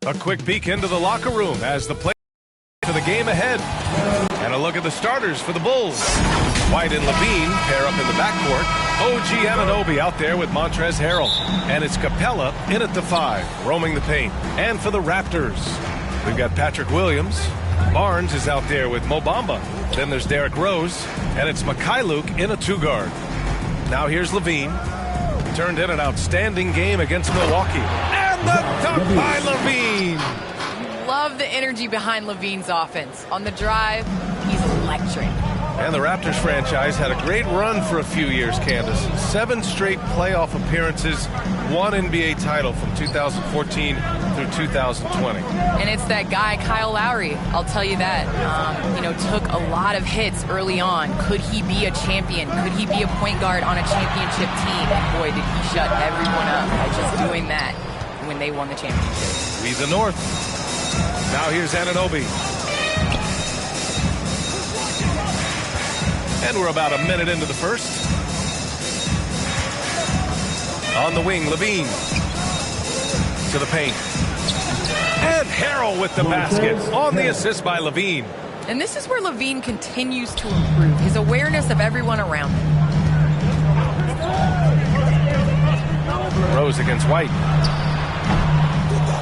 A quick peek into the locker room as the play for the game ahead. And a look at the starters for the Bulls. White and Levine pair up in the backcourt. OG Anunoby out there with Montrezl Harrell. And it's Capella in at the 5, roaming the paint. And for the Raptors, we've got Patrick Williams. Barnes is out there with Mo Bamba. Then there's Derrick Rose. And it's Mikhailuk in a 2-guard. Now here's Levine. Turned in an outstanding game against Milwaukee. And the dunk by Levine. Love the energy behind Levine's offense. On the drive, he's electric. And the Raptors franchise had a great run for a few years, Candace. 7 straight playoff appearances, 1 NBA title from 2014 through 2020. And it's that guy, Kyle Lowry. I'll tell you that. Took a lot of hits early on. Could he be a champion? Could he be a point guard on a championship team? And boy, did he shut everyone up by just doing that when they won the championship. We the North. Now here's Anunoby. And we're about a minute into the first. On the wing, Levine. To the paint. And Harrell with the basket. On the assist by Levine. And this is where Levine continues to improve. His awareness of everyone around him. Rose against White.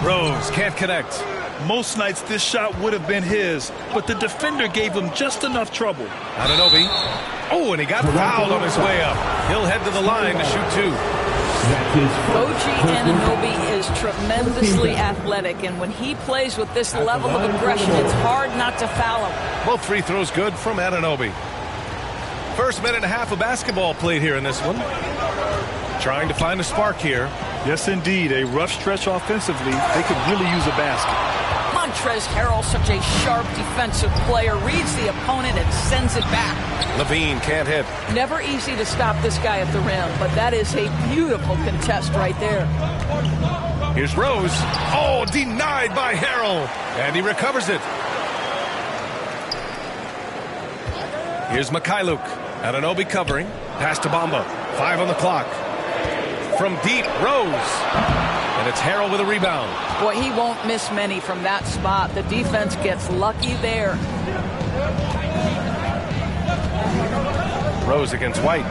Rose can't connect. Most nights this shot would have been his, but the defender gave him just enough trouble. Anunoby. Oh, and he got fouled on his way up. He'll head to the line to shoot 2. OG Anunoby is tremendously athletic, and when he plays with this level of aggression, it's hard not to foul him. Both free throws good from Anunoby. First minute and a half of basketball played here in this one. Trying to find a spark here. Yes, indeed. A rough stretch offensively. They could really use a basket. Montrezl Harrell, such a sharp defensive player, reads the opponent and sends it back. Levine can't hit. Never easy to stop this guy at the rim, but that is a beautiful contest right there. Here's Rose. Oh, denied by Harrell. And he recovers it. Here's Mikhailuk. Anunoby covering. Pass to Bamba. 5 on the clock. From deep, Rose. And it's Harrell with a rebound. Boy, he won't miss many from that spot. The defense gets lucky there. Rose against White.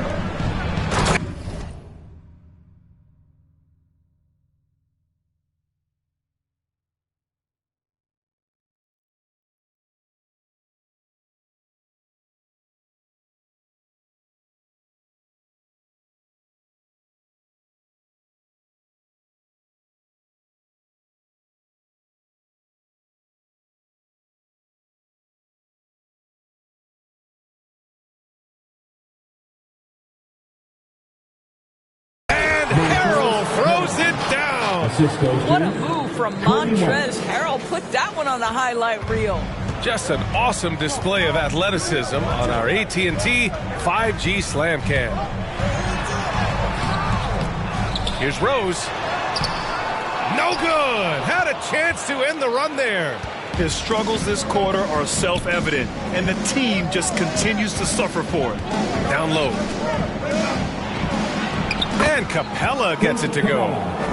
What a move from Montrezl Harrell. Put that one on the highlight reel. Just an awesome display of athleticism on our AT&T 5G Slam Cam. Here's Rose. No good. Had a chance to end the run there. His struggles this quarter are self-evident, and the team just continues to suffer for it. Down low. And Capella gets it to go.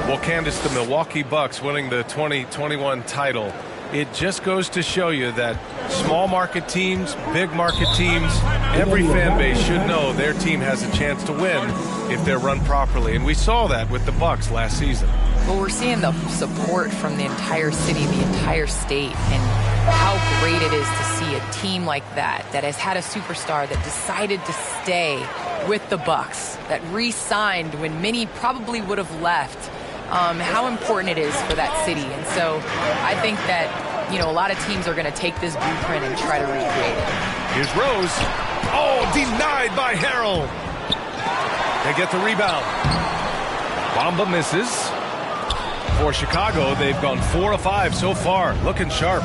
Well, Candace, the Milwaukee Bucks winning the 2021 title. It just goes to show you that small market teams, big market teams, every fan base should know their team has a chance to win if they're run properly. And we saw that with the Bucks last season. Well, we're seeing the support from the entire city, the entire state, and how great it is to see a team like that has had a superstar that decided to stay with the Bucks, that re-signed when many probably would have left. How important it is for that city. And so I think that, a lot of teams are going to take this blueprint and try to recreate it. Here's Rose. Oh, denied by Harrell. They get the rebound. Bamba misses. For Chicago, they've gone 4 of 5 so far. Looking sharp.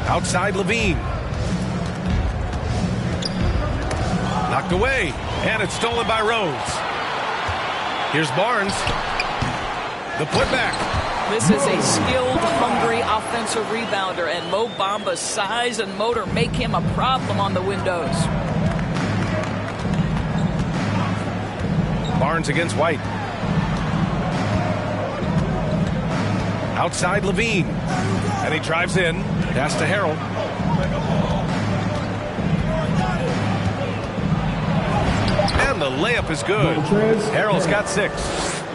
Outside Levine. Knocked away. And it's stolen by Rose. Here's Barnes. The putback. This is a skilled, hungry offensive rebounder, and Mo Bamba's size and motor make him a problem on the windows. Barnes against White. Outside Levine. And he drives in. Pass to Harrell. And the layup is good. Harrell's got 6.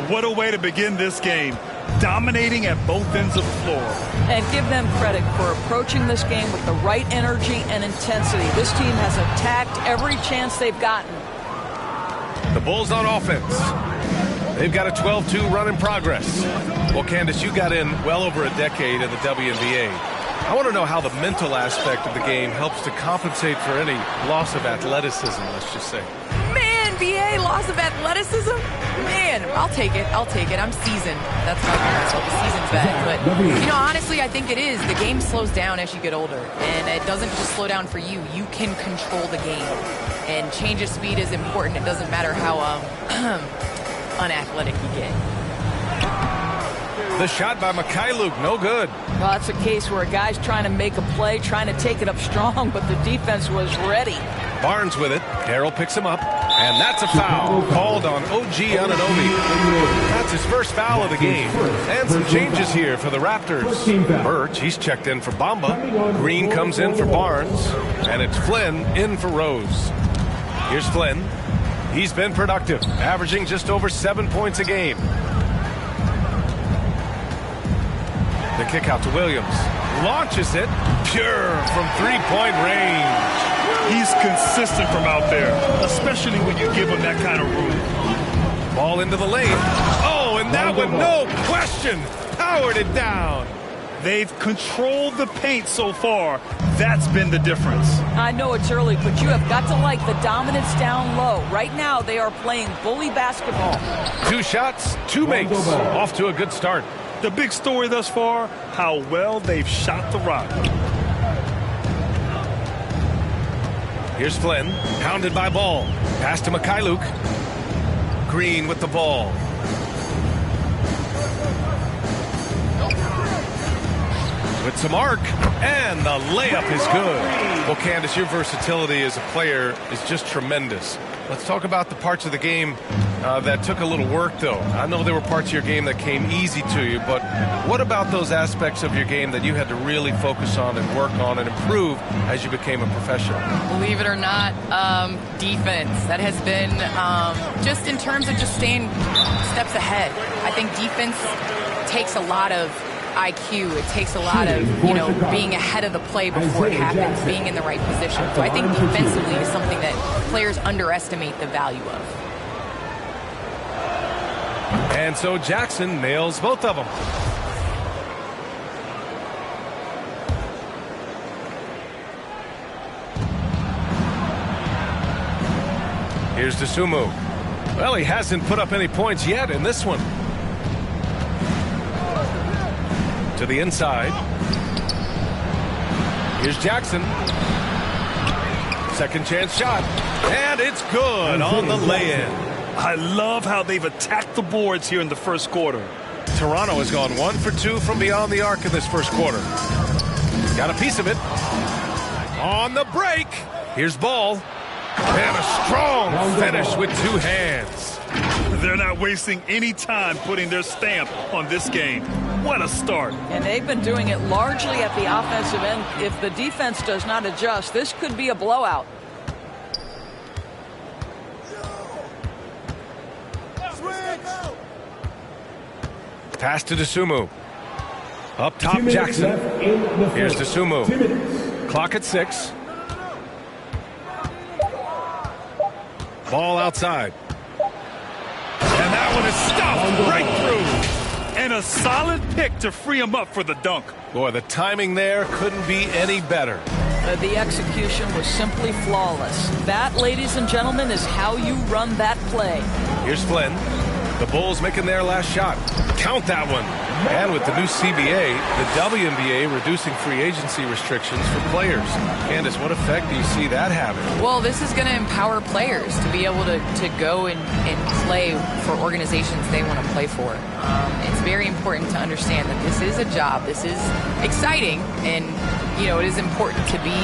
What a way to begin this game. Dominating at both ends of the floor. And give them credit for approaching this game with the right energy and intensity. This team has attacked every chance they've gotten. The Bulls on offense. They've got a 12-2 run in progress. Well, Candace, you got in well over a decade in the WNBA. I want to know how the mental aspect of the game helps to compensate for any loss of athleticism, let's just say. Man, BA, loss of athleticism? Man, I'll take it. I'll take it. I'm seasoned. That's my myself a seasoned vet. But, you know, honestly, I think it is. The game slows down as you get older. And it doesn't just slow down for you. You can control the game. And change of speed is important. It doesn't matter how unathletic you get. The shot by Mikhailuk, no good. Well, that's a case where a guy's trying to make a play, trying to take it up strong, but the defense was ready. Barnes with it. Harrell picks him up. And that's a foul called on OG Anunoby. That's his first foul of the game. And some changes here for the Raptors. Birch, he's checked in for Bamba. Green comes in for Barnes. And it's Flynn in for Rose. Here's Flynn. He's been productive, averaging just over 7 points a game. The kick out to Williams. Launches it. Pure from three-point range. He's consistent from out there, especially when you give him that kind of room. Ball into the lane. Oh, and that one, no question, powered it down. They've controlled the paint so far. That's been the difference. I know it's early, but you have got to like the dominance down low. Right now, they are playing bully basketball. 2 shots, 2 makes. Off to a good start. The big story thus far, how well they've shot the rock. Here's Flynn, pounded by Ball. Pass to Mikhailuk. Green with the ball. With some arc, and the layup is good. Well, Candace, your versatility as a player is just tremendous. Let's talk about the parts of the game that took a little work, though. I know there were parts of your game that came easy to you, but what about those aspects of your game that you had to really focus on and work on and improve as you became a professional? Believe it or not, defense. That has been just in terms of just staying steps ahead. I think defense takes a lot of IQ. It takes a lot of, being ahead of the play before it happens, being in the right position. So I think defensively is something that players underestimate the value of. And so Jackson nails both of them. Here's Dosunmu. Well, he hasn't put up any points yet in this one. To the inside. Here's Jackson. Second chance shot. And it's good on the lay-in. I love how they've attacked the boards here in the first quarter. Toronto has gone 1 for 2 from beyond the arc in this first quarter. Got a piece of it. On the break. Here's Ball. And a strong finish with 2 hands. They're not wasting any time putting their stamp on this game. What a start. And they've been doing it largely at the offensive end. If the defense does not adjust, this could be a blowout. Pass to Dosunmu. Up top, Jackson. Here's Dosunmu. Clock at 6. Ball outside. And that one is stuffed right through. And a solid pick to free him up for the dunk. Boy, the timing there couldn't be any better. The execution was simply flawless. That, ladies and gentlemen, is how you run that play. Here's Flynn. The Bulls making their last shot. Count that one. And with the new CBA, the WNBA reducing free agency restrictions for players. Candace, what effect do you see that having? Well, this is going to empower players to be able to go and play for organizations they want to play for. It's very important to understand that this is a job. This is exciting, and it is important to be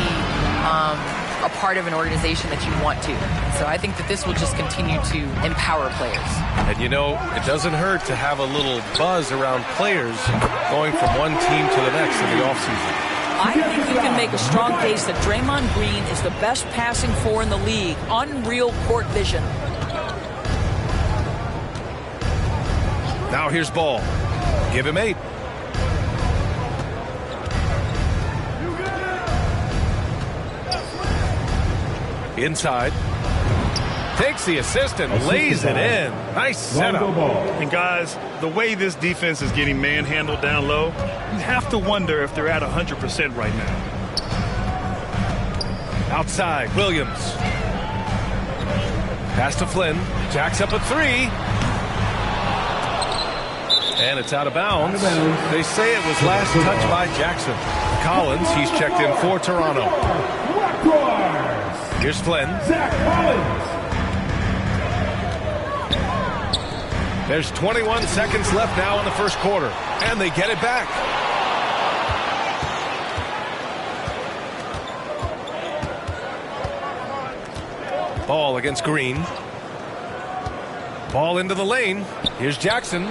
a part of an organization that you want to. So I think that this will just continue to empower players. And you know, it doesn't hurt to have a little buzz around players going from one team to the next in the offseason. I think you can make a strong case that Draymond Green is the best passing four in the league. Unreal court vision. Now here's Ball. Give him 8. Inside. Takes the assist and lays it in. Nice setup. And guys, the way this defense is getting manhandled down low, you have to wonder if they're at 100% right now. Outside, Williams. Pass to Flynn. Jacks up a 3. And it's out of bounds. They say it was last touched by Jackson. Collins, he's checked in for Toronto. Here's Flynn. There's 21 seconds left now in the first quarter, and they get it back. Ball against Green. Ball into the lane. Here's Jackson.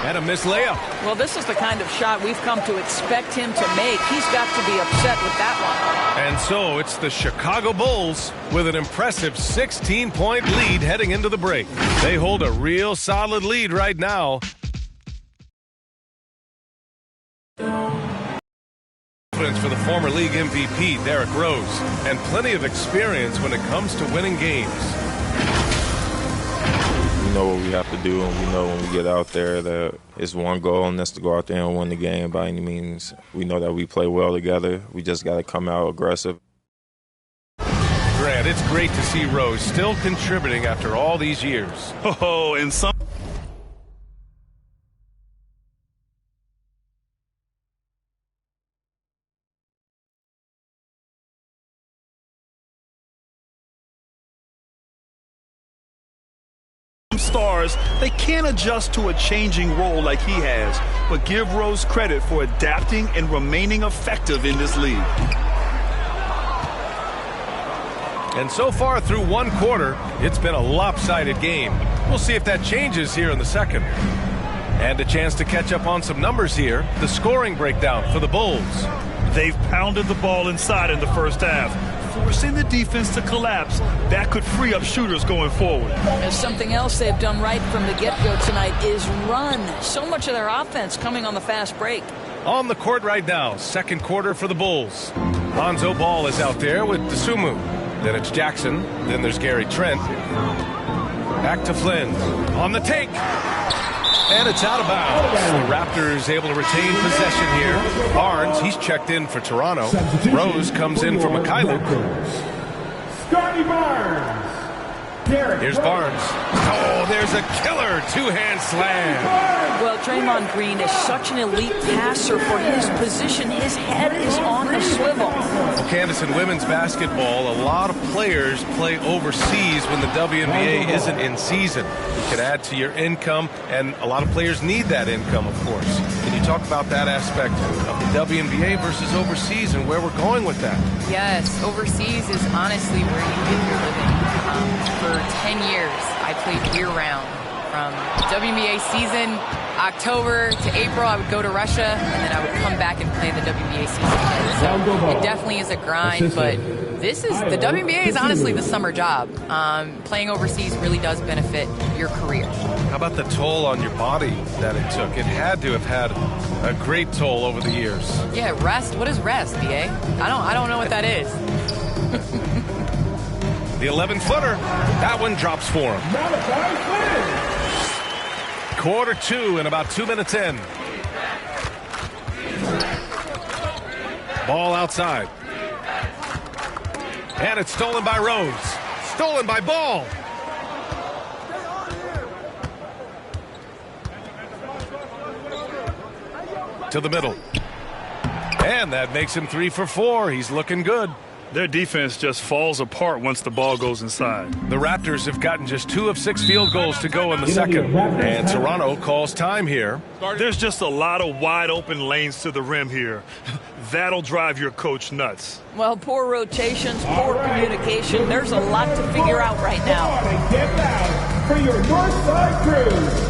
And a missed layup. Well, this is the kind of shot we've come to expect him to make. He's got to be upset with that one. And so it's the Chicago Bulls with an impressive 16-point lead heading into the break. They hold a real solid lead right now. Confidence for the former league MVP, Derrick Rose, and plenty of experience when it comes to winning games. We know what we have to do, and we know when we get out there that it's one goal, and that's to go out there and win the game by any means. We know that we play well together. We just got to come out aggressive. Grant, it's great to see Rose still contributing after all these years. Oh, and some stars, they can't adjust to a changing role like he has, but give Rose credit for adapting and remaining effective in this league. And so far through one quarter, it's been a lopsided game. We'll see if that changes here in the second. And a chance to catch up on some numbers here. The scoring breakdown for the Bulls. They've pounded the ball inside in the first half, forcing the defense to collapse. That could free up shooters going forward. And something else they've done right from the get-go tonight is run. So much of their offense coming on the fast break. On the court right now, second quarter for the Bulls. Lonzo Ball is out there with Dosunmu. Then it's Jackson. Then there's Gary Trent. Back to Flynn. On the take. And it's out of bounds. The Raptors able to retain possession here. Barnes, he's checked in for Toronto. Rose comes in for Mikhailuk. Scotty Barnes. Here's Barnes. Oh, there's a killer two-hand slam. Well, Draymond Green is such an elite passer for his position. His head is on the swivel. Well, Candace, in women's basketball, a lot of players play overseas when the WNBA isn't in season. It can add to your income, and a lot of players need that income, of course. Can you talk about that aspect of the WNBA versus overseas and where we're going with that? Yes, overseas is honestly where you get your living. For 10 years, I played year-round. From WNBA season, October to April, I would go to Russia, and then I would come back and play the WNBA season again. So it definitely is a grind, but the WNBA is honestly the summer job. Playing overseas really does benefit your career. How about the toll on your body that it took? It had to have had a great toll over the years. Yeah, rest. What is rest, BA? I don't know what that is. The 11-footer, that one drops for him. Quarter 2 and about 2 minutes in. Ball outside. And it's stolen by Rose. Stolen by Ball. To the middle. And that makes him 3 for 4. He's looking good. Their defense just falls apart once the ball goes inside. The Raptors have gotten just 2 of 6 field goals to go in the second, and Toronto calls time here. There's just a lot of wide open lanes to the rim here. That'll drive your coach nuts. Well, poor rotations, poor communication. There's a lot to figure out right now. Get down for your North Side Crew.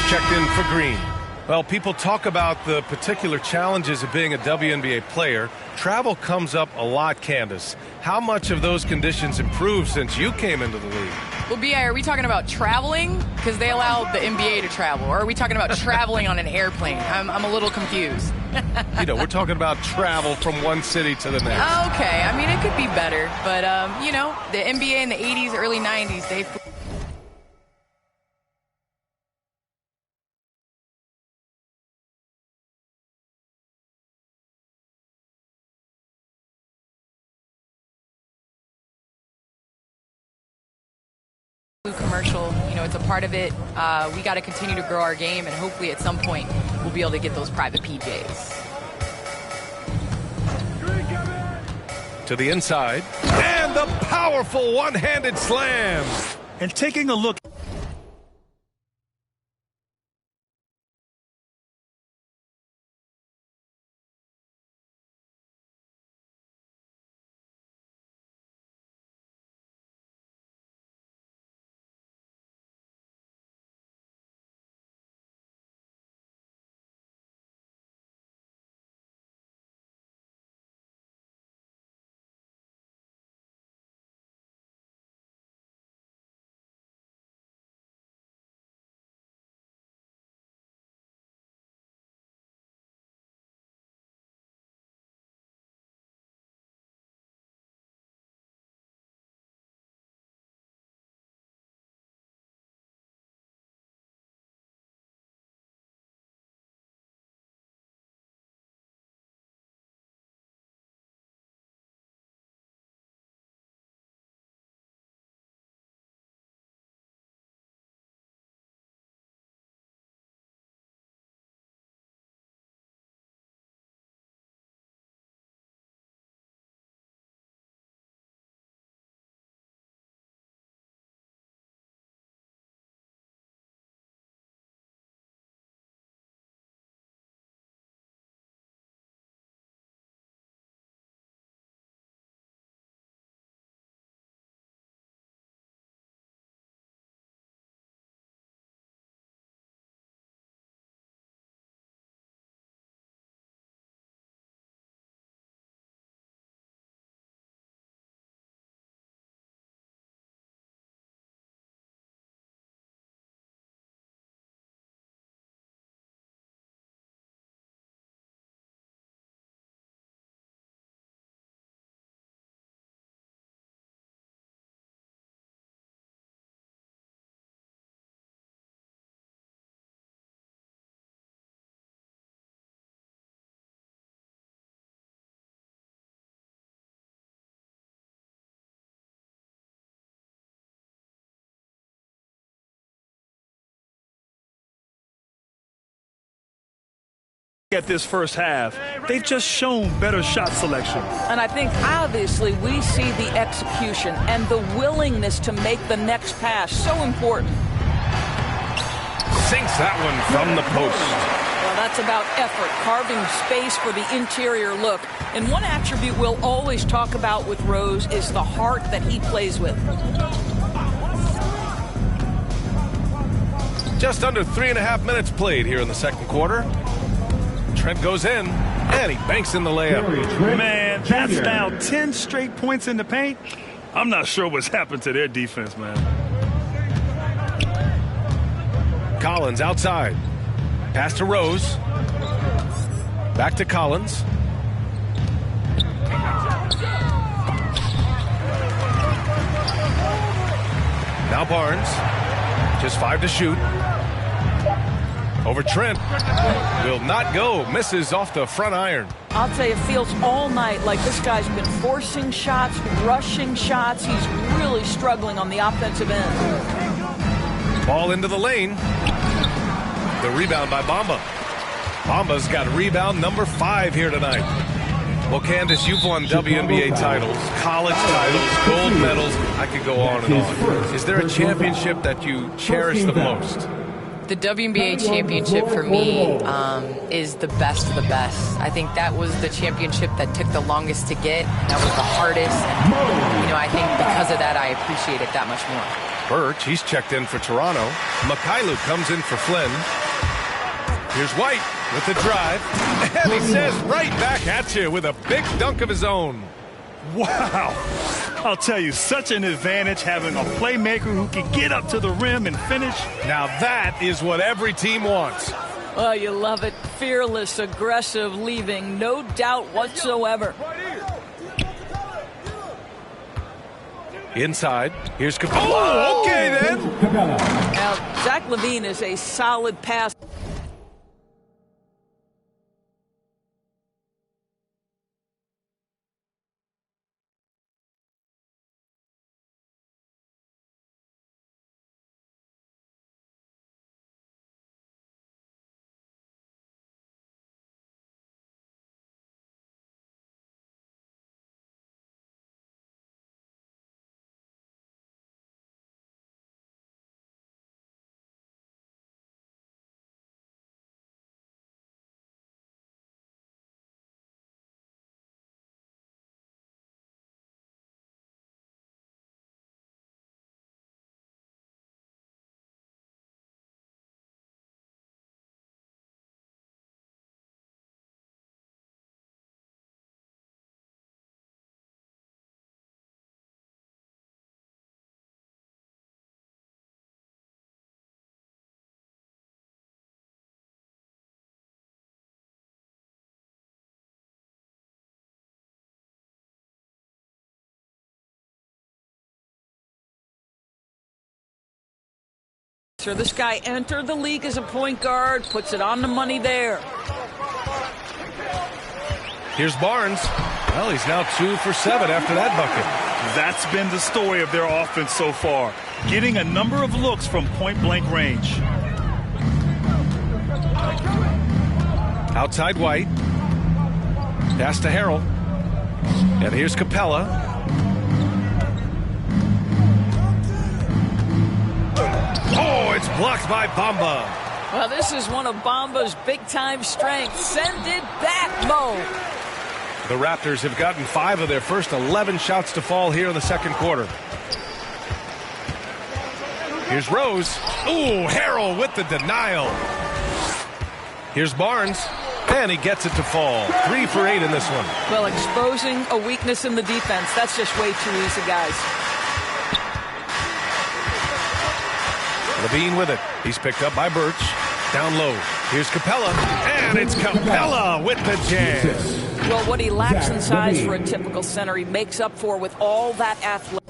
Checked in for Green. Well, people talk about the particular challenges of being a WNBA player. Travel comes up a lot, Candace. How much of those conditions improved since you came into the league? Well, B.I., are we talking about traveling? Because they allow the NBA to travel. Or are we talking about traveling on an airplane? I'm a little confused. You know, we're talking about travel from one city to the next. Okay. I mean, it could be better. But, you know, the NBA in the 80s, early 90s, they... commercial, you know, it's a part of it. We got to continue to grow our game, and hopefully at some point we'll be able to get those private PJs. To the inside, and the powerful one-handed slam. And taking a look. At this first half, they've just shown better shot selection. And I think obviously we see the execution and the willingness to make the next pass so important. Sinks that one from the post. Well, that's about effort, carving space for the interior look. And one attribute we'll always talk about with Rose is the heart that he plays with. Just under 3.5 minutes played here in the second quarter. Trent goes in, and he banks in the layup. Man, that's now 10 straight points in the paint. I'm not sure what's happened to their defense, man. Collins outside. Pass to Rose. Back to Collins. Now Barnes. Just 5 to shoot. Over Trent. Will not go. Misses off the front iron. I'll tell you, it feels all night like this guy's been forcing shots, rushing shots. He's really struggling on the offensive end. Ball into the lane. The rebound by Bamba. Bamba's got rebound number 5 here tonight. Well, Candace, you've won WNBA titles, college titles, gold medals. I could go on and on. Is there a championship that you cherish the most? The WNBA championship for me is the best of the best. I think that was the championship that took the longest to get. That was the hardest. And, I think because of that, I appreciate it that much more. Birch, he's checked in for Toronto. Mikhailuk comes in for Flynn. Here's White with the drive. And he says right back at you with a big dunk of his own. Wow. I'll tell you, such an advantage having a playmaker who can get up to the rim and finish. Now that is what every team wants. Oh, you love it. Fearless, aggressive, leaving no doubt whatsoever. Inside. Here's Capella. Oh, okay then. Now, Zach LaVine is a solid pass. This guy entered the league as a point guard, puts it on the money there. Here's Barnes. Well, he's now 2 for 7 after that bucket. That's been the story of their offense so far, getting a number of looks from point-blank range. Outside White. Pass to Harrell. And here's Capella. Oh, it's blocked by Bamba. Well, this is one of Bamba's big-time strengths. Send it back, Mo. The Raptors have gotten 5 of their first 11 shots to fall here in the second quarter. Here's Rose. Ooh, Harrell with the denial. Here's Barnes. And he gets it to fall. 3 for 8 in this one. Well, exposing a weakness in the defense. That's just way too easy, guys. LaVine with it. He's picked up by Birch. Down low. Here's Capella. And it's Capella with the jam. Well, what he lacks in size for a typical center, he makes up for with all that athletic.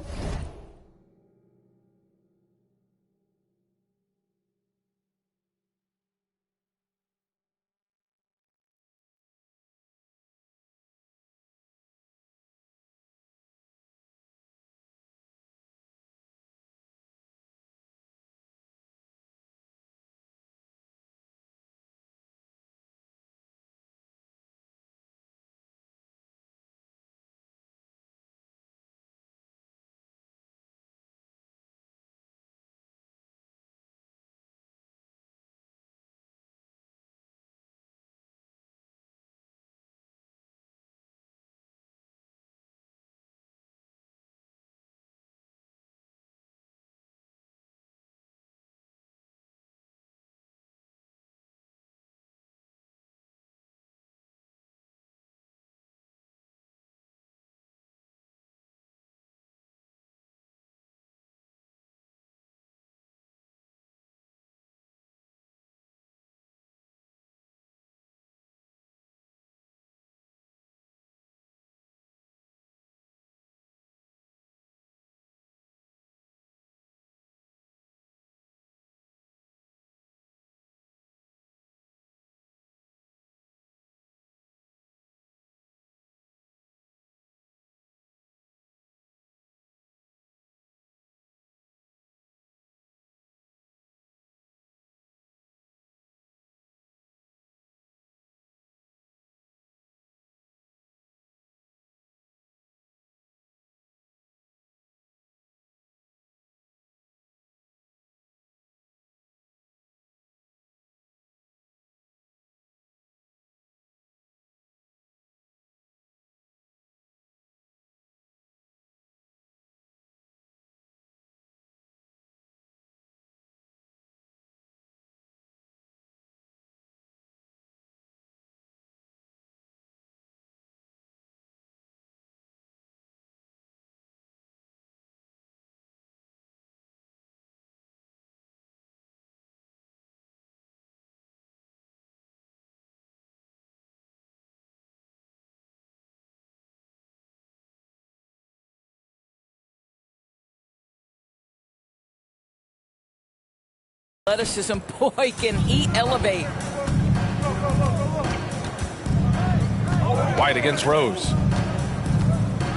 Athleticism, boy, can he elevate. White against Rose.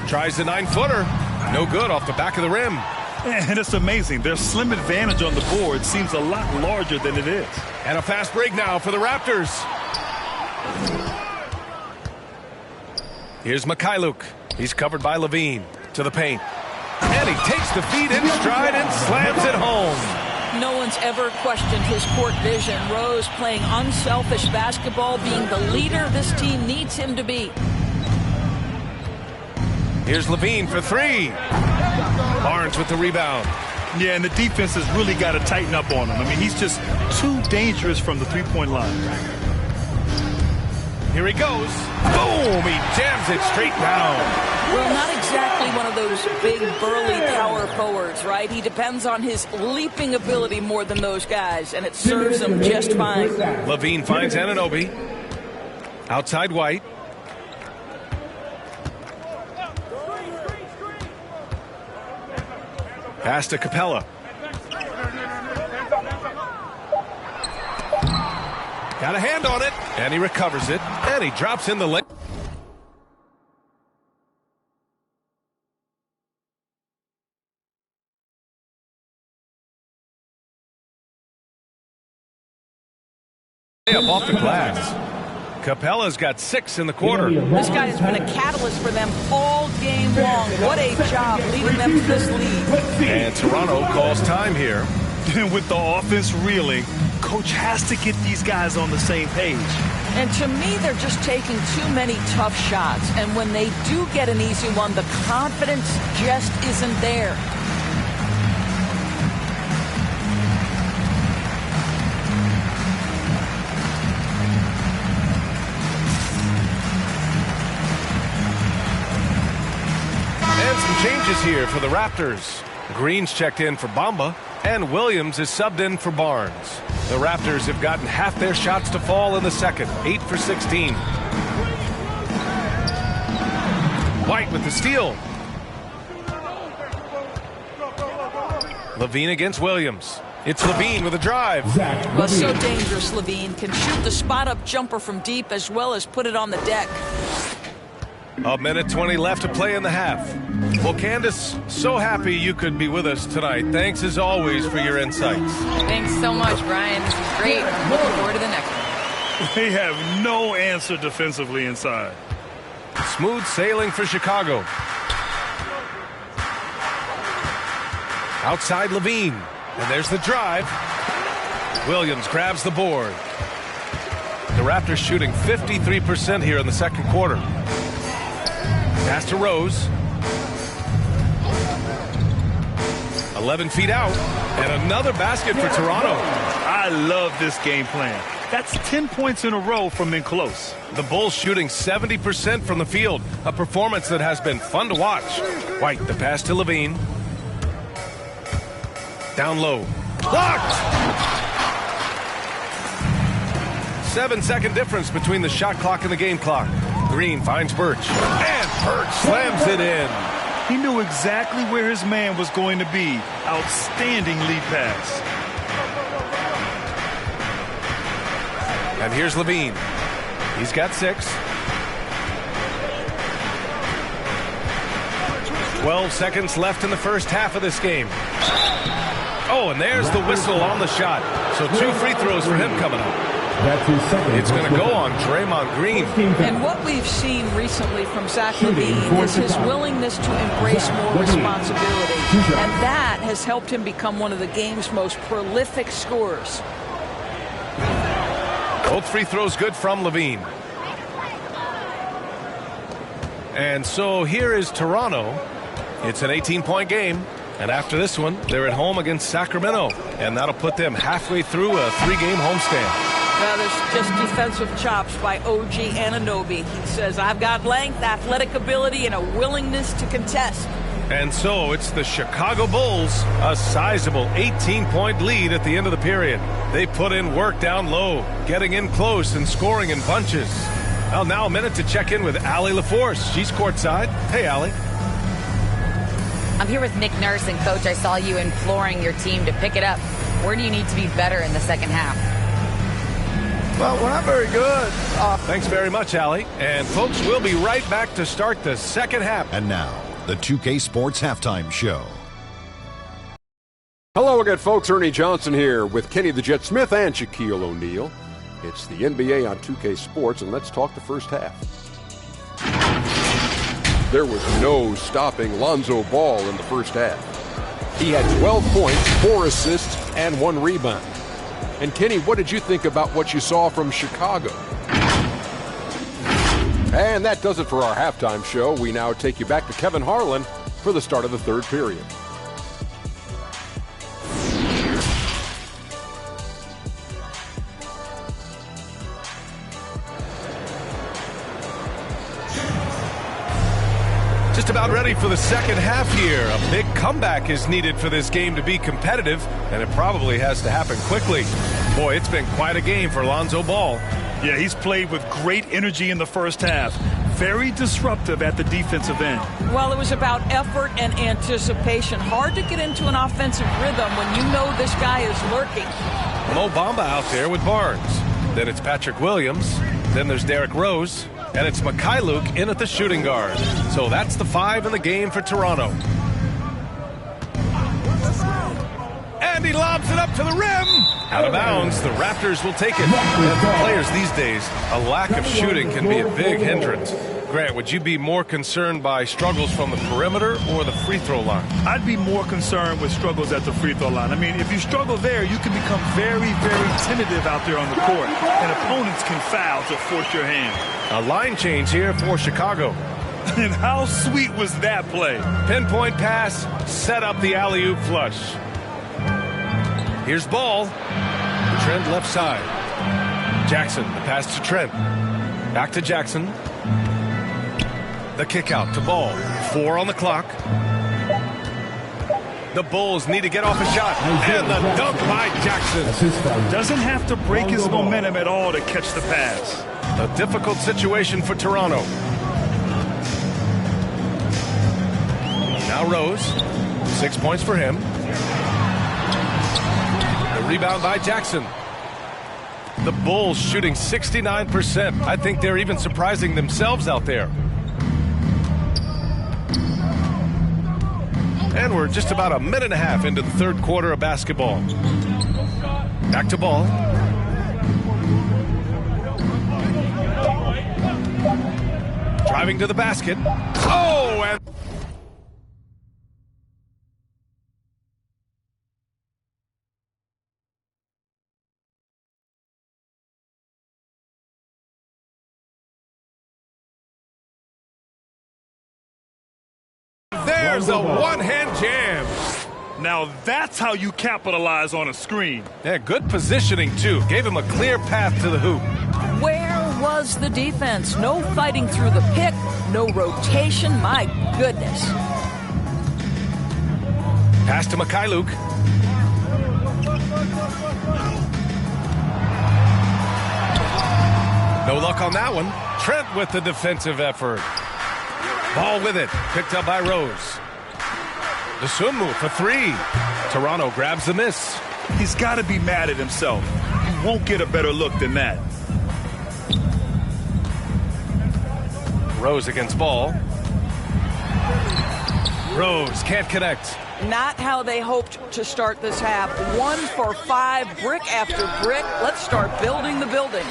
Tries the 9-footer. No good off the back of the rim. And it's amazing. Their slim advantage on the board seems a lot larger than it is. And a fast break now for the Raptors. Here's Mikhailuk. He's covered by Levine. To the paint. And he takes the feed in stride and slams it home. No one's ever questioned his court vision. Rose playing unselfish basketball, being the leader this team needs him to be. Here's Levine for three. Barnes with the rebound. Yeah, and the defense has really got to tighten up on him. I mean, he's just too dangerous from the three-point line. Here he goes. Boom! He jams it straight down. Well, not exactly one of those big, burly power forwards, right? He depends on his leaping ability more than those guys, and it serves him just fine. Levine finds Anunoby. Outside White. Pass to Capella. Got a hand on it, and he recovers it, and he drops in the lane. Up off the glass. Capella's got 6 in the quarter. This guy has been a catalyst for them all game long. What a job leading them to this lead. And Toronto calls time here. With the offense reeling, coach has to get these guys on the same page. And to me, they're just taking too many tough shots. And when they do get an easy one, the confidence just isn't there. And some changes here for the Raptors. Green's checked in for Bamba, and Williams is subbed in for Barnes. The Raptors have gotten half their shots to fall in the second, 8 for 16. White with the steal. Levine against Williams. It's Levine with a drive. Well, so dangerous, Levine. Can shoot the spot-up jumper from deep as well as put it on the deck. A minute 20 left to play in the half. Well, Candace, so happy you could be with us tonight. Thanks as always for your insights. Thanks so much, Brian. This is great. I'm looking forward to the next one. They have no answer defensively inside. Smooth sailing for Chicago. Outside Levine. And there's the drive. Williams grabs the board. The Raptors shooting 53% here in the second quarter. Pass to Rose. 11 feet out. And another basket for Toronto. I love this game plan. That's 10 points in a row from in close. The Bulls shooting 70% from the field. A performance that has been fun to watch. White, the pass to Levine. Down low. Blocked! 7-second difference between the shot clock and the game clock. Green finds Birch. And Birch slams it in. He knew exactly where his man was going to be. Outstanding lead pass. And here's Levine. He's got 6. 12 seconds left in the first half of this game. Oh, and there's the whistle on the shot. So 2 free throws for him coming up. It's going to go on Draymond Green. And what we've seen recently from Zach Levine is his willingness to embrace more responsibility. And that has helped him become one of the game's most prolific scorers. Both free throws good from Levine. And so here is Toronto. It's an 18-point game. And after this one, they're at home against Sacramento. And that'll put them halfway through a 3-game homestand. Well, there's just defensive chops by OG Anunoby. He says, I've got length, athletic ability, and a willingness to contest. And so it's the Chicago Bulls, a sizable 18-point lead at the end of the period. They put in work down low, getting in close and scoring in bunches. Well, now a minute to check in with Allie LaForce. She's courtside. Hey, Allie. I'm here with Nick Nurse, and Coach, I saw you imploring your team to pick it up. Where do you need to be better in the second half? Well, we're not very good. Thanks very much, Allie. And folks, we'll be right back to start the second half. And now, the 2K Sports Halftime Show. Hello again, folks. Ernie Johnson here with Kenny the Jet Smith and Shaquille O'Neal. It's the NBA on 2K Sports, and let's talk the first half. There was no stopping Lonzo Ball in the first half. He had 12 points, 4 assists, and 1 rebound. And Kenny, what did you think about what you saw from Chicago? And that does it for our halftime show. We now take you back to Kevin Harlan for the start of the third period. Just about ready for the second half here. A big comeback is needed for this game to be competitive, and it probably has to happen quickly. Boy, it's been quite a game for Lonzo Ball. Yeah, he's played with great energy in the first half. Very disruptive at the defensive end. Well, it was about effort and anticipation. Hard to get into an offensive rhythm when you know this guy is lurking. Mo Bamba out there with Barnes. Then it's Patrick Williams. Then there's Derrick Rose. And it's Mikhailuk in at the shooting guard. So that's the 5 in the game for Toronto. And he lobs it up to the rim. Out of bounds. The Raptors will take it. And for players these days, a lack of shooting can be a big hindrance. Grant, would you be more concerned by struggles from the perimeter or the free throw line? I'd be more concerned with struggles at the free throw line. I mean, if you struggle there, you can become very, very tentative out there on the court. And opponents can foul to force your hand. A line change here for Chicago. And how sweet was that play? Pinpoint pass, set up the alley-oop flush. Here's Ball. Trent left side. Jackson, the pass to Trent. Back to Jackson. The kick out to Ball. 4 on the clock. The Bulls need to get off a shot. And the dunk by Jackson. Doesn't have to break his momentum at all to catch the pass. A difficult situation for Toronto. Now Rose. 6 points for him. The rebound by Jackson. The Bulls shooting 69%. I think they're even surprising themselves out there. And we're just about a minute and a half into the third quarter of basketball. Back to Ball. Driving to the basket. Oh, and there's a one-hand jam. Now that's how you capitalize on a screen. Yeah, good positioning, too. Gave him a clear path to the hoop. Where was the defense? No fighting through the pick, no rotation. My goodness. Pass to Mikhailuk. No luck on that one. Trent with the defensive effort. Ball with it. Picked up by Rose. The swim move for 3. Toronto grabs the miss. He's got to be mad at himself. He won't get a better look than that. Rose against Ball. Rose can't connect. Not how they hoped to start this half. 1 for 5, brick after brick. Let's start building the building.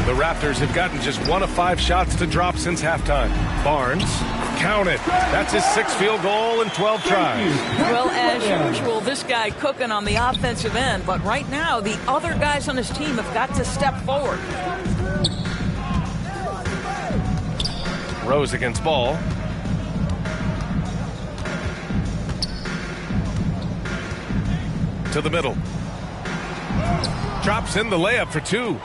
The Raptors have gotten just 1 of 5 shots to drop since halftime. Barnes, count it. That's his 6th field goal in 12 tries. Well, as usual, this guy cooking on the offensive end. But right now, the other guys on his team have got to step forward. Rose against Ball. To the middle. Drops in the layup for 2.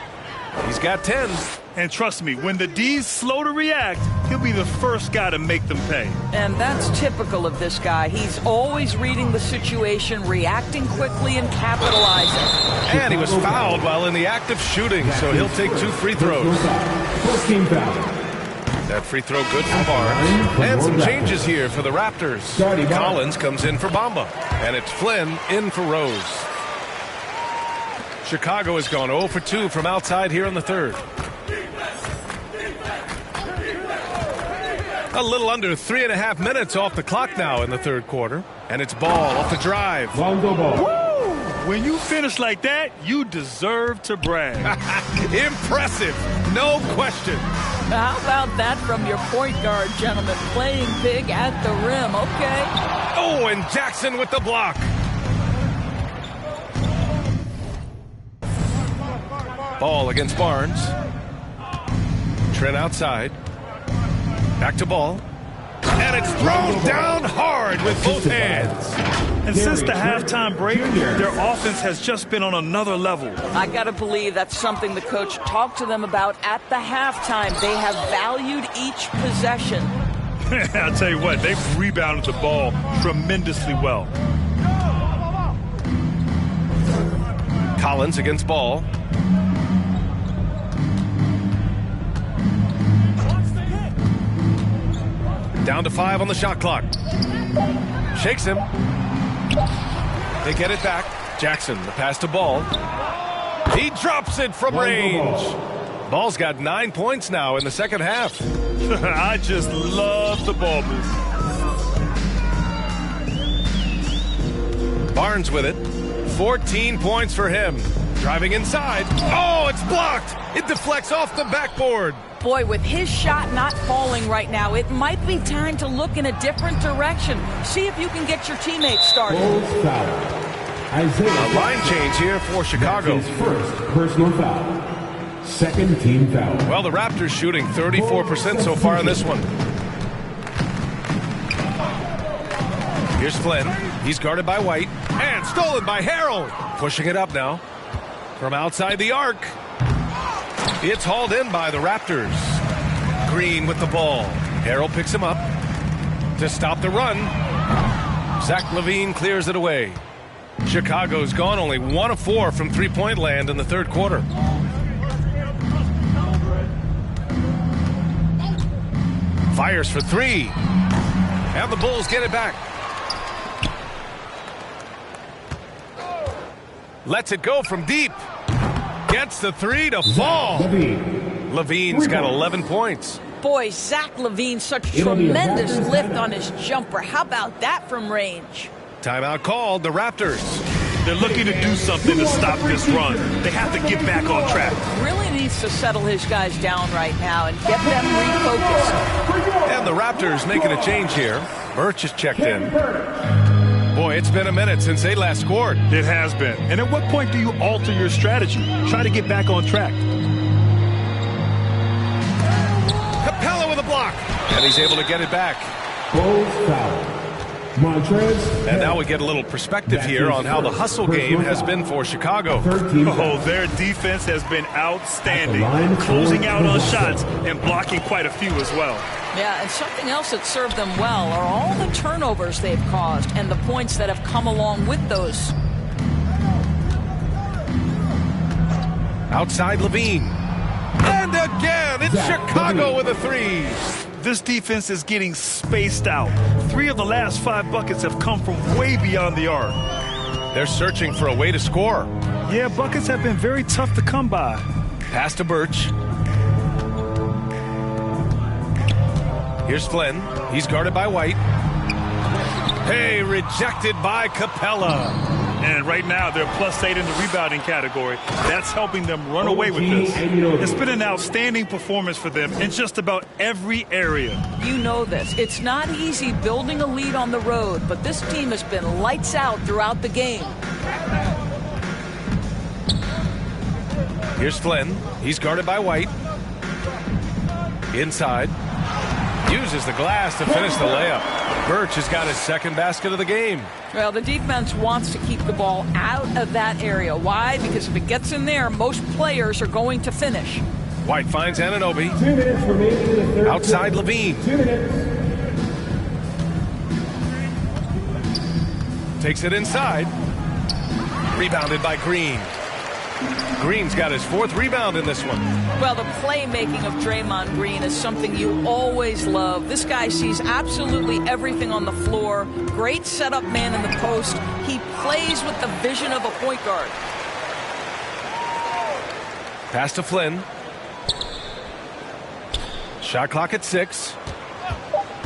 He's got 10. And trust me, when the D's slow to react, he'll be the first guy to make them pay. And that's typical of this guy. He's always reading the situation, reacting quickly, and capitalizing. And he was fouled while in the act of shooting, so he'll take 2 free throws. That free throw good for Barnes. And some changes here for the Raptors. Collins comes in for Bamba. And it's Flynn in for Rose. Chicago has gone 0 for 2 from outside here in the third. A little under 3.5 minutes off the clock now in the third quarter. And it's Ball off the drive. Lonzo Ball. When you finish like that, you deserve to brag. Impressive, no question. How about that from your point guard, gentlemen? Playing big at the rim, okay. Oh, and Jackson with the block. Ball against Barnes. Trent outside. Back to Ball. And it's thrown down hard with both hands. And since the halftime break, their offense has just been on another level. I got to believe that's something the coach talked to them about at the halftime. They have valued each possession. I'll tell you what, they've rebounded the ball tremendously well. Collins against Ball. Down to 5 on the shot clock. Shakes him. They get it back. Jackson, the pass to Ball. He drops it from range. Ball's got 9 points now in the second half. I just love the ball movement. Barnes with it. 14 points for him. Driving inside. Oh, it's blocked. It deflects off the backboard. Boy, with his shot not falling right now, it might be time to look in a different direction. See if you can get your teammates started. A line change here for Chicago. His first personal foul. Second team foul. Well, the Raptors shooting 34% so far in this one. Here's Flynn. He's guarded by White. And stolen by Harrell. Pushing it up now. From outside the arc. It's hauled in by the Raptors. Green with the ball. Harrell picks him up to stop the run. Zach LaVine clears it away. Chicago's gone only 1 of 4 from three-point land in the third quarter. Fires for 3. And the Bulls get it back. Lets it go from deep. Gets the 3 to fall. LaVine's got 11 points. Boy, Zach LaVine, such tremendous lift on his jumper. How about that from range? Timeout called, the Raptors. They're looking to do something to stop this run. They have to get back on track. Really needs to settle his guys down right now and get them refocused. And the Raptors making a change here. Birch is checked in. Boy, it's been a minute since they last scored. It has been. And at what point do you alter your strategy? Try to get back on track. Capella with a block. And he's able to get it back. Bulls foul. Montrez. And now we get a little perspective here on how the hustle game has been for Chicago. Oh, their defense has been outstanding. Closing out on shots and blocking quite a few as well. Yeah, and something else that served them well are all the turnovers they've caused and the points that have come along with those. Outside LaVine. And again, it's Chicago with a 3. This defense is getting spaced out. 3 of the last 5 buckets have come from way beyond the arc. They're searching for a way to score. Yeah, buckets have been very tough to come by. Pass to Birch. Here's Flynn. He's guarded by White. Hey, rejected by Capella. And right now, they're +8 in the rebounding category. That's helping them run away with this. It's been an outstanding performance for them in just about every area. You know this. It's not easy building a lead on the road, but this team has been lights out throughout the game. Here's Flynn. He's guarded by White. Inside. Uses the glass to finish the layup. Birch has got his second basket of the game. Well, the defense wants to keep the ball out of that area. Why? Because if it gets in there, most players are going to finish. White finds Anunoby. 2 minutes remaining in the third. Outside LaVine. 2 minutes. Takes it inside. Rebounded by Green. Green's got his 4th rebound in this one. Well, the playmaking of Draymond Green is something you always love. This guy sees absolutely everything on the floor. Great setup man in the post. He plays with the vision of a point guard. Pass to Flynn. Shot clock at 6.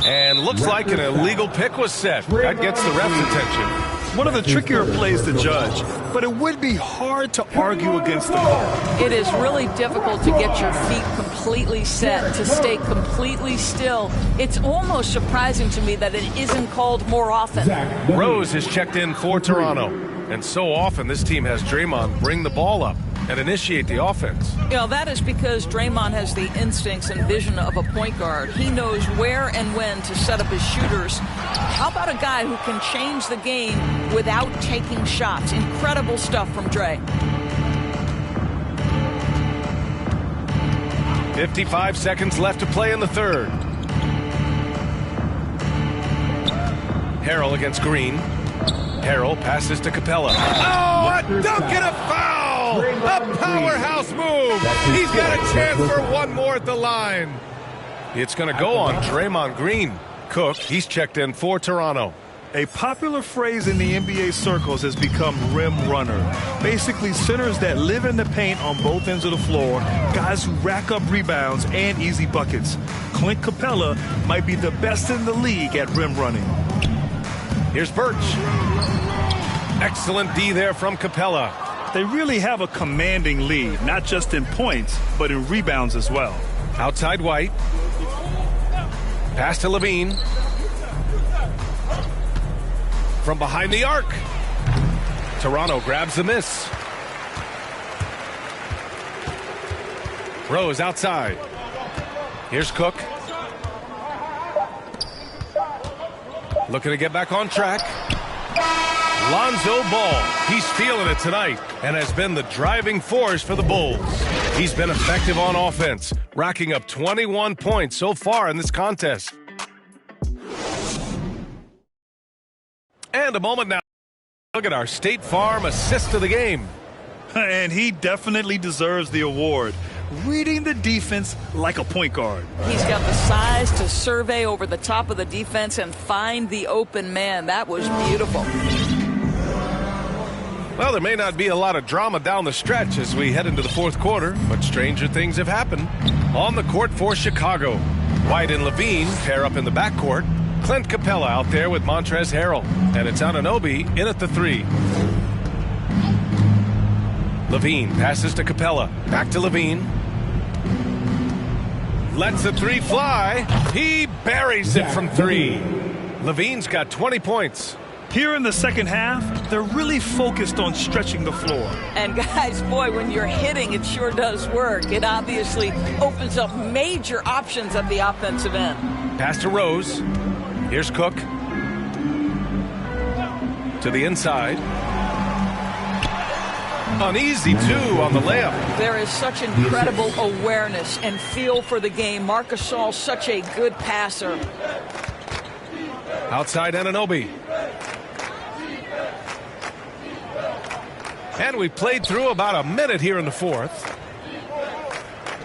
And looks like an illegal pick was set. That gets the ref's attention. One of the trickier plays to judge, but it would be hard to argue against the call. It is really difficult to get your feet completely set, to stay completely still. It's almost surprising to me that it isn't called more often. Rose is checked in for Toronto. And so often this team has Draymond bring the ball up and initiate the offense. You know, that is because Draymond has the instincts and vision of a point guard. He knows where and when to set up his shooters. How about a guy who can change the game without taking shots? Incredible stuff from Dre. 55 seconds left to play in the 3rd. Harrell against Green. Harrell passes to Capella. Oh, a dunk and a foul! A powerhouse move! He's got a chance for one more at the line. It's going to go on Draymond Green. Cook, he's checked in for Toronto. A popular phrase in the NBA circles has become rim runner. Basically, centers that live in the paint on both ends of the floor, guys who rack up rebounds and easy buckets. Clint Capella might be the best in the league at rim running. Here's Birch. Excellent D there from Capella. They really have a commanding lead, not just in points, but in rebounds as well. Outside White. Pass to Levine. From behind the arc. Toronto grabs the miss. Rose outside. Here's Cook. Looking to get back on track. Lonzo Ball. He's feeling it tonight and has been the driving force for the Bulls. He's been effective on offense, racking up 21 points so far in this contest. And a moment now. Look at our State Farm assist of the game. And he definitely deserves the award. Reading the defense like a point guard. He's got the size to survey over the top of the defense and find the open man. That was beautiful. Well, there may not be a lot of drama down the stretch as we head into the 4th quarter, but stranger things have happened. On the court for Chicago, White and Levine pair up in the backcourt. Clint Capella out there with Montrezl Harrell. And it's Anunoby in at the 3. Levine passes to Capella. Back to Levine. Lets the 3 fly. He buries it from 3. Levine's got 20 points. Here in the second half, they're really focused on stretching the floor. And guys, boy, when you're hitting, it sure does work. It obviously opens up major options at the offensive end. Pass to Rose. Here's Cook. To the inside. Uneasy, too, on the layup. There is such incredible awareness and feel for the game. Marc Gasol, such a good passer. Outside Anunoby. And we played through about a minute here in the 4th.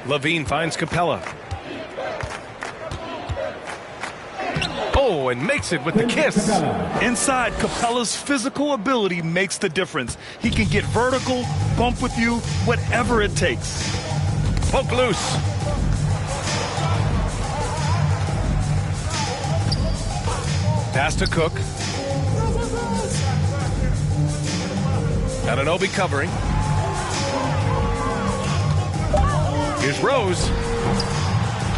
Levine finds Capella. Oh, and makes it with the kiss. Inside, Capella's physical ability makes the difference. He can get vertical, bump with you, whatever it takes. Poke loose. Pass to Cook. Anunoby covering. Here's Rose.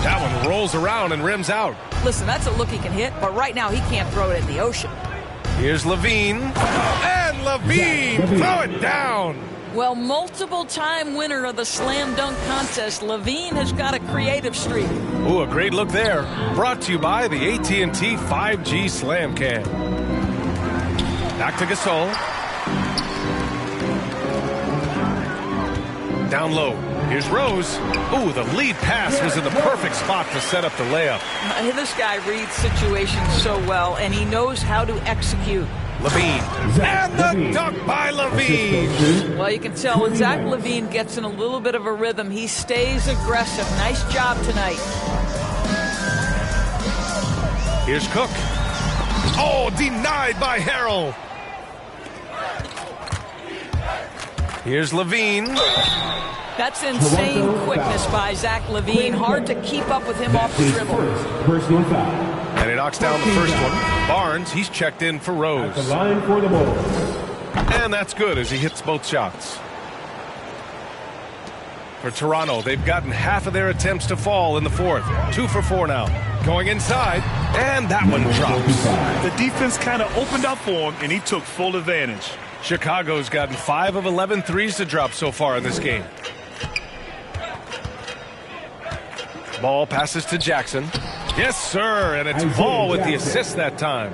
That one rolls around and rims out. Listen, that's a look he can hit, but right now he can't throw it in the ocean. Here's Levine. And Levine throw it down. Well, multiple-time winner of the slam dunk contest, Levine has got a creative streak. Ooh, a great look there. Brought to you by the AT&T 5G Slam Cam. Back to Gasol. Down low. Here's Rose. Ooh, the lead pass was in the perfect spot to set up the layup. This guy reads situations so well, and he knows how to execute. Levine. And the dunk by Levine. Well, you can tell when Zach Levine gets in a little bit of a rhythm, he stays aggressive. Nice job tonight. Here's Cook. Oh, denied by Harrell. Here's Levine. That's insane quickness by Zach Levine. Hard to keep up with him off the dribble. Personal foul. And he knocks down the first one. Barnes, he's checked in for Rose. The line for the Bulls. And that's good as he hits both shots. For Toronto, they've gotten half of their attempts to fall in the fourth. 2 for 4 now. Going inside, and that one drops. The defense kind of opened up for him, and he took full advantage. Chicago's gotten 5 of 11 threes to drop so far in this game. Ball passes to Jackson. Yes, sir, and it's Ball with the assist that time.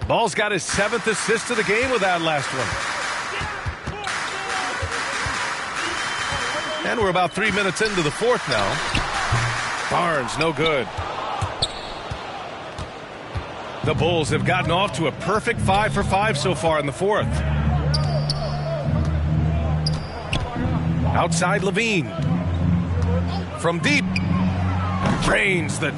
Ball's got his 7th assist of the game with that last one. And we're about 3 minutes into the fourth now. Barnes, no good. The Bulls have gotten off to a perfect 5 for 5 so far in the fourth. Outside Levine. From deep. Drains the...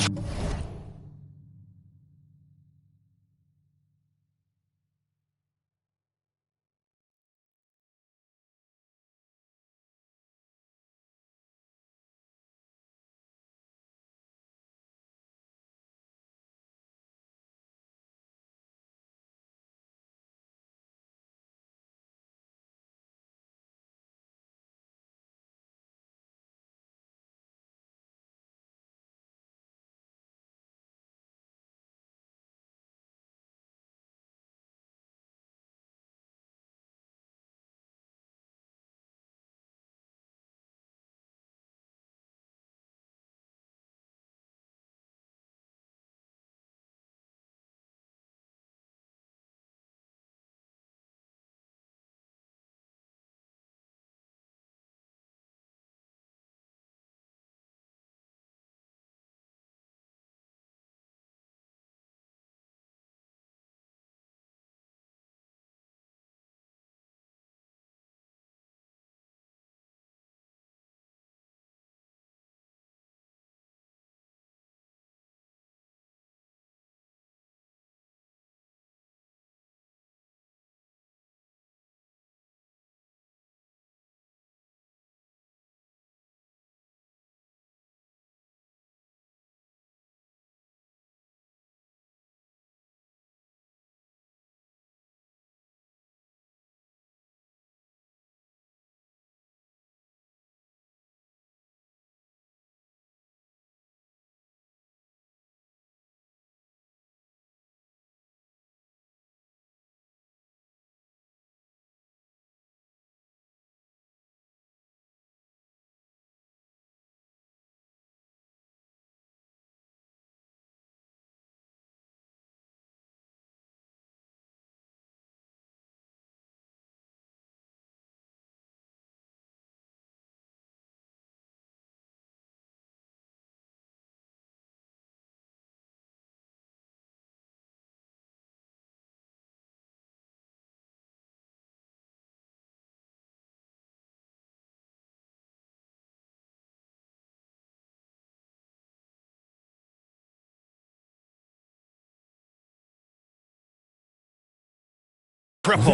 Triple.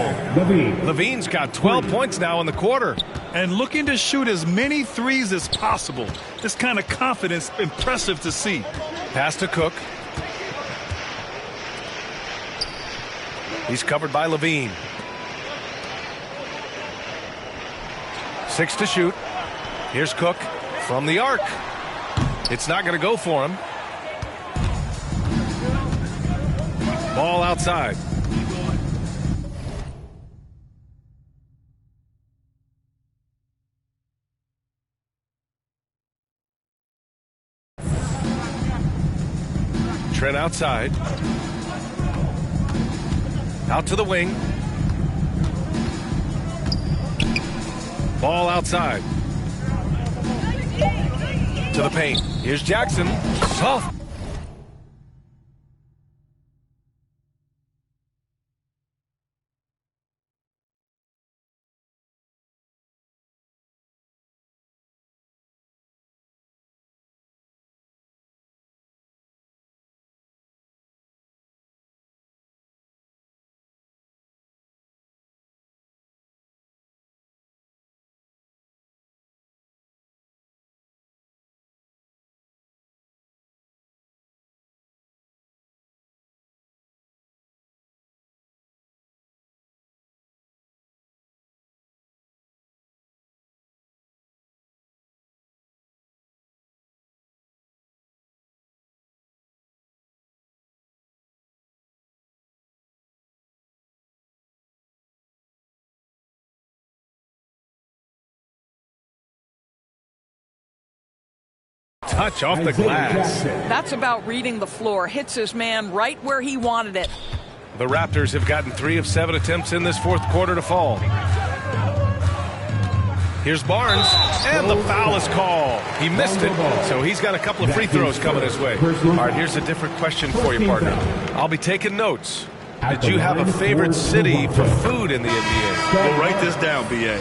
Levine's got 12 points now in the quarter. And looking to shoot as many threes as possible. This kind of confidence, impressive to see. Pass to Cook. He's covered by Levine. 6 to shoot. Here's Cook from the arc. It's not going to go for him. Ball outside. Trent outside. Out to the wing. Ball outside. To the paint. Here's Jackson. Soft. touch off the glass. That's about reading the floor. Hits his man right where he wanted it. The Raptors have gotten 3 of 7 attempts in this fourth quarter to fall. Here's Barnes, and the foul is called. He missed it, so he's got a couple of free throws coming his way. All right, here's a different question for you, partner. I'll be taking notes. Did you have a favorite city for food in the NBA? Well, write this down, B.A.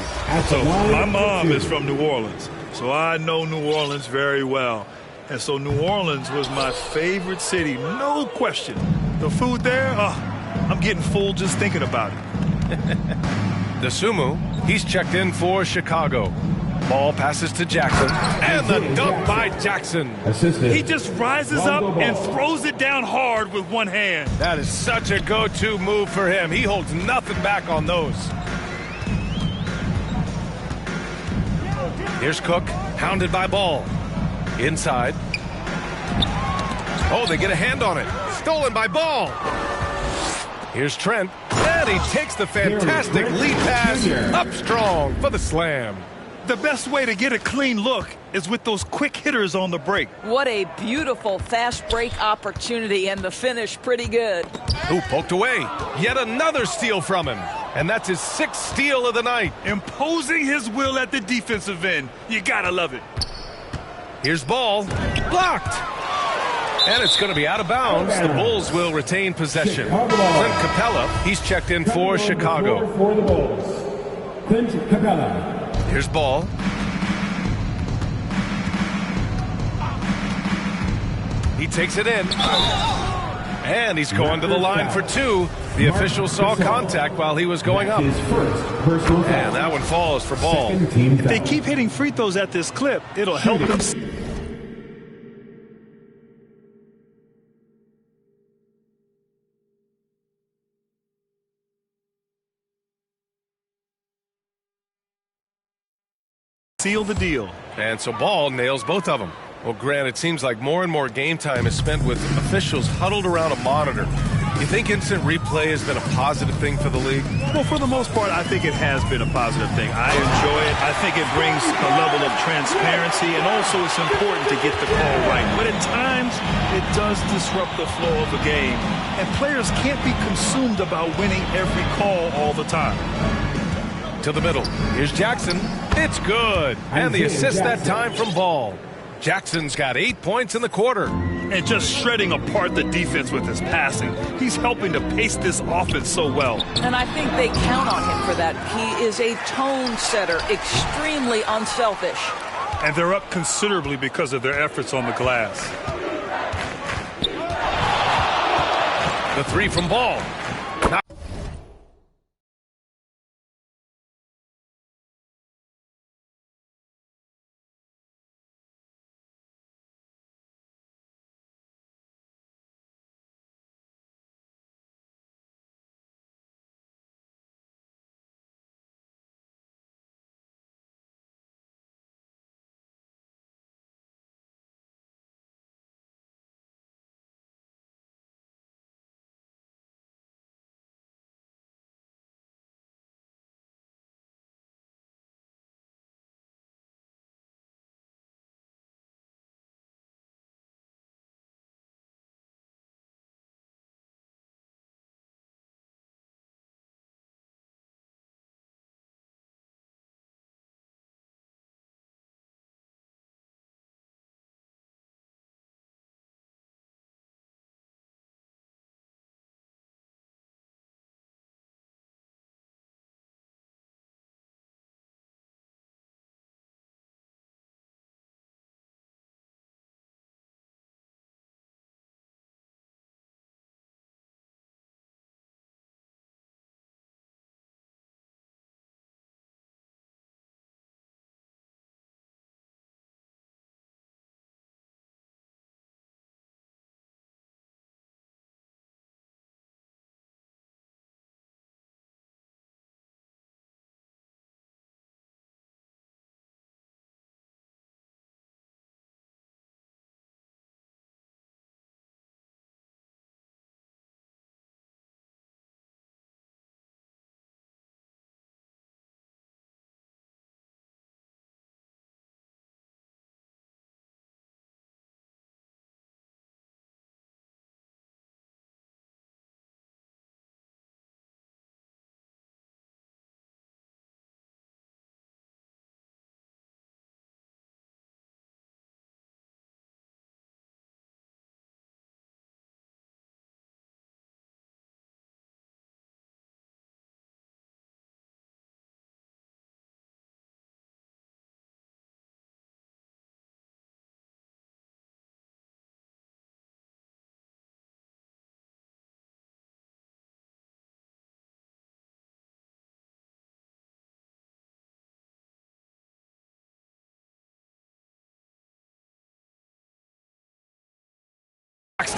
So my mom is from New Orleans, so I know New Orleans very well. And so New Orleans was my favorite city, no question. The food there, I'm getting full just thinking about it. DeSumo, he's checked in for Chicago. Ball passes to Jackson, and the dunk by Jackson. He just rises up and throws it down hard with one hand. That is such a go-to move for him. He holds nothing back on those. Here's Cook, hounded by Ball. Inside. Oh, they get a hand on it. Stolen by Ball. Here's Trent, and he takes the fantastic lead pass up strong for the slam. The best way to get a clean look is with those quick hitters on the break. What a beautiful fast break opportunity, and the finish pretty good. Who poked away? Yet another steal from him. And that's his 6th steal of the night. Imposing his will at the defensive end. You gotta love it. Here's Ball. Blocked. And it's going to be out of bounds. The Bulls will retain possession. Clint Capella, he's checked in for Chicago. For the Bulls, Clint Capella. Here's Ball. He takes it in. And he's going to the line for 2. The official saw contact while he was going up. And that one falls for Ball. If they keep hitting free throws at this clip, it'll help them. Seal the deal. And so Ball nails both of them. Well, Grant, it seems like more and more game time is spent with officials huddled around a monitor. You think instant replay has been a positive thing for the league? Well, for the most part, I think it has been a positive thing. I enjoy it. I think it brings a level of transparency, and also it's important to get the call right. But at times, it does disrupt the flow of the game, and players can't be consumed about winning every call all the time. To the middle. Here's Jackson. It's good. And the assist that time from Ball. Jackson's got 8 points in the quarter. And just shredding apart the defense with his passing. He's helping to pace this offense so well. And I think they count on him for that. He is a tone setter, extremely unselfish. And they're up considerably because of their efforts on the glass. The 3 from Ball.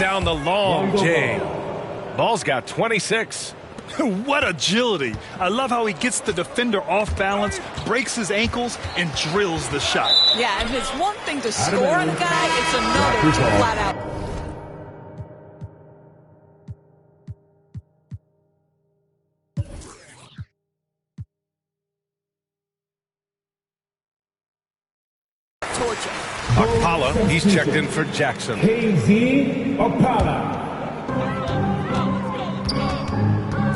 down the long J. Ball's got 26. What agility. I love how he gets the defender off balance, breaks his ankles, and drills the shot. Yeah, and it's one thing to score a guy, it's another to flat out. Torture. Akpala, he's checked in for Jackson. KZ Akpala.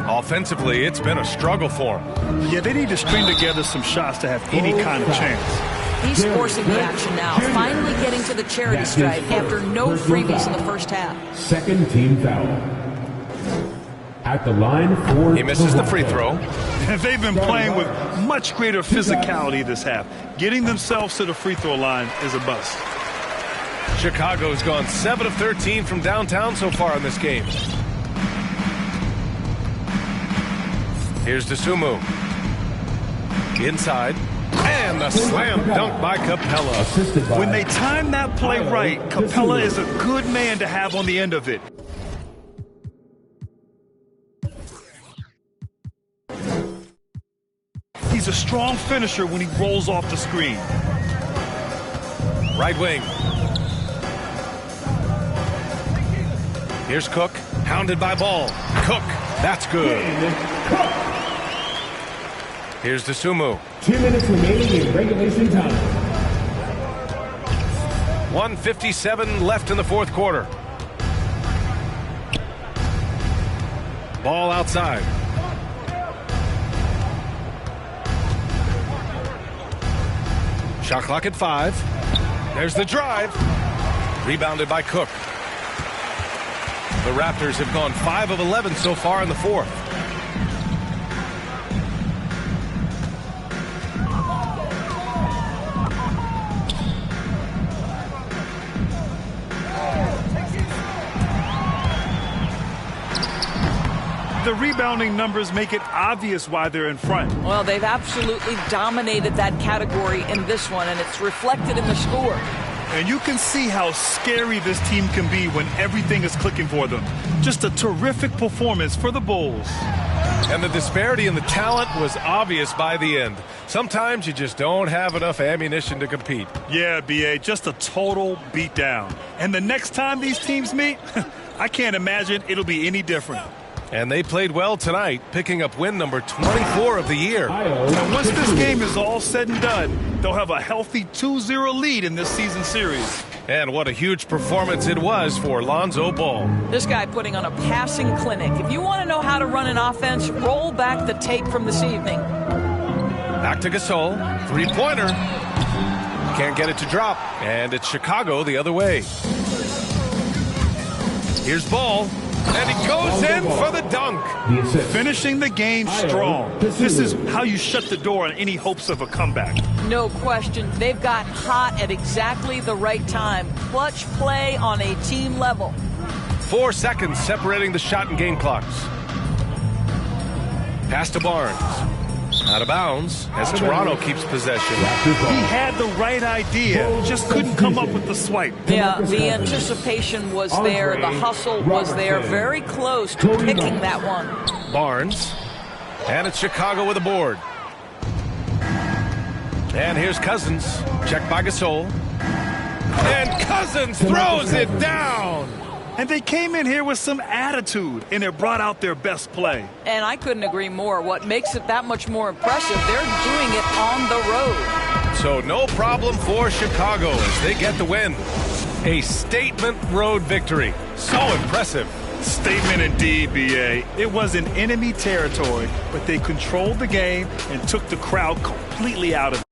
Offensively, it's been a struggle for him. Yeah, they need to string together some shots to have any kind of chance. He's forcing the action now, finally getting to the charity stripe after no freebies in the first half. Second team foul. At the line for He misses the free throw. They've been playing with much greater physicality this half. Getting themselves to the free throw line is a bust. Chicago's gone 7 of 13 from downtown so far in this game. Here's Dosunmu. Inside. And a slam dunk by Capella. When they time that play right, Capella is a good man to have on the end of it. He's a strong finisher when he rolls off the screen. Right wing. Here's Cook. Hounded by Ball. Cook. That's good. Here's Dosunmu. 2 minutes remaining in regulation time. 1:57 left in the fourth quarter. Ball outside. Shot clock at 5. There's the drive. Rebounded by Cook. The Raptors have gone 5 of 11 so far in the fourth. The rebounding numbers make it obvious why they're in front. Well, they've absolutely dominated that category in this one, and it's reflected in the score. And you can see how scary this team can be when everything is clicking for them. Just a terrific performance for the Bulls. And the disparity in the talent was obvious by the end. Sometimes you just don't have enough ammunition to compete. Yeah, B.A., just a total beatdown. And the next time these teams meet, I can't imagine it'll be any different. And they played well tonight, picking up win number 24 of the year. And once this game is all said and done, they'll have a healthy 2-0 lead in this season series. And what a huge performance it was for Lonzo Ball. This guy putting on a passing clinic. If you want to know how to run an offense, roll back the tape from this evening. Back to Gasol. Three-pointer. Can't get it to drop. And it's Chicago the other way. Here's Ball. And he goes in for the dunk. Finishing the game strong. This is how you shut the door on any hopes of a comeback. No question. They've got hot at exactly the right time. Clutch play on a team level. 4 seconds separating the shot and game clocks. Pass to Barnes. Out of bounds as Toronto keeps possession. He had the right idea, just couldn't come up with the swipe. Yeah, the anticipation was there. The hustle was there. Very close to picking that one. Barnes. And it's Chicago with a board. And here's Cousins. Checked by Gasol. And Cousins throws it down. And they came in here with some attitude, and it brought out their best play. And I couldn't agree more. What makes it that much more impressive, they're doing it on the road. So no problem for Chicago as they get the win. A statement road victory. So impressive. Statement indeed, B.A. It was in enemy territory, but they controlled the game and took the crowd completely out of it.